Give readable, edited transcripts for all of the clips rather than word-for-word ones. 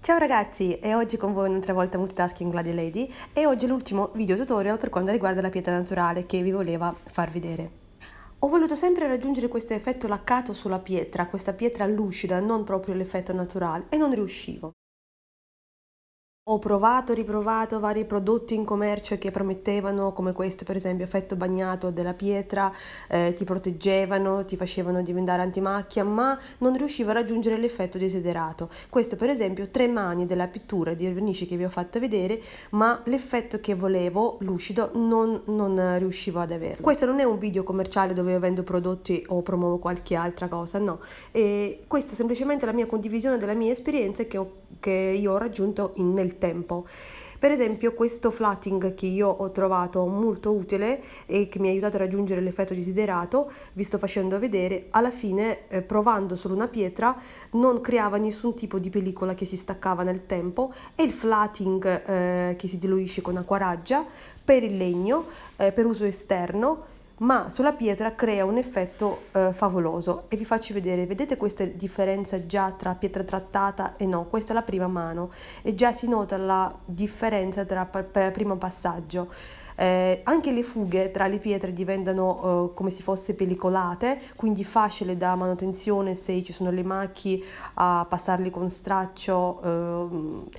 Ciao ragazzi, e oggi con voi un'altra volta Multitasking Glady Lady e oggi è l'ultimo video tutorial per quanto riguarda la pietra naturale che vi voleva far vedere. Ho voluto sempre raggiungere questo effetto laccato sulla pietra, questa pietra lucida, non proprio l'effetto naturale, e non riuscivo. Ho provato, riprovato vari prodotti in commercio che promettevano, come questo per esempio, effetto bagnato della pietra, ti proteggevano, ti facevano diventare antimacchia, ma non riuscivo a raggiungere l'effetto desiderato. Questo per esempio, 3 mani della pittura di vernice che vi ho fatto vedere, ma l'effetto che volevo, lucido, non riuscivo ad averlo. Questo non è un video commerciale dove io vendo prodotti o promuovo qualche altra cosa, no. E questa è semplicemente la mia condivisione della mia esperienza che io ho raggiunto nel tempo. Per esempio questo flatting che io ho trovato molto utile e che mi ha aiutato a raggiungere l'effetto desiderato, vi sto facendo vedere, alla fine provando solo una pietra non creava nessun tipo di pellicola che si staccava nel tempo, e il flatting che si diluisce con acquaraggia per il legno, per uso esterno, ma sulla pietra crea un effetto favoloso, e vi faccio vedere. Vedete questa differenza già tra pietra trattata e no? Questa è la prima mano e già si nota la differenza tra primo passaggio. Anche le fughe tra le pietre diventano come se fosse pellicolate, quindi facile da manutenzione se ci sono le macchie a passarli con straccio,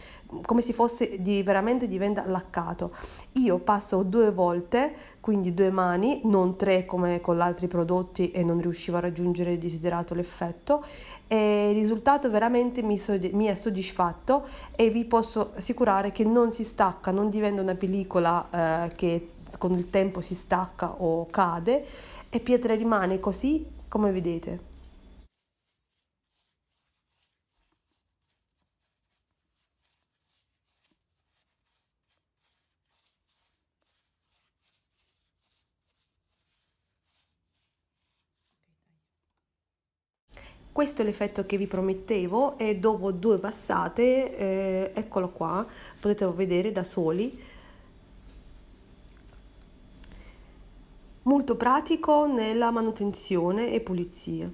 come se fosse veramente diventa laccato. Io passo 2 volte, quindi 2 mani, non 3 come con gli altri prodotti, e non riuscivo a raggiungere il desiderato l'effetto, e il risultato veramente mi è soddisfatto, e vi posso assicurare che non si stacca, non diventa una pellicola che con il tempo si stacca o cade, e pietra rimane così come vedete. Questo è l'effetto che vi promettevo, e dopo 2 passate, eccolo qua, potete vedere da soli. Molto pratico nella manutenzione e pulizia.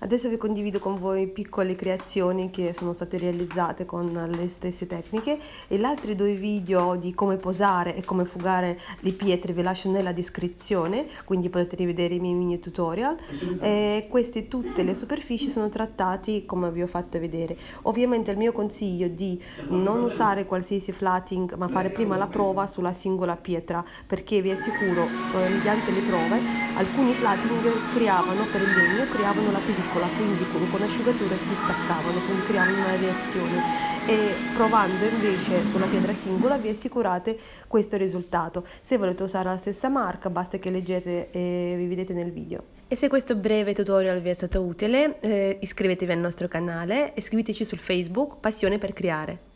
Adesso vi condivido con voi piccole creazioni che sono state realizzate con le stesse tecniche, e gli altri 2 video di come posare e come fugare le pietre vi lascio nella descrizione, quindi potete rivedere i miei mini tutorial. Queste tutte le superfici sono trattati come vi ho fatto vedere. Ovviamente il mio consiglio è di non usare qualsiasi flatting, ma fare prima la prova sulla singola pietra, perché vi assicuro, mediante le prove, alcuni flatting creavano per il legno, creavano la pellicola, quindi con asciugatura si staccavano, quindi creavano una reazione, e provando invece sulla pietra singola vi assicurate questo risultato. Se volete usare la stessa marca basta che leggete e vi vedete nel video. E se questo breve tutorial vi è stato utile, iscrivetevi al nostro canale e seguiteci sul Facebook Passione per Creare.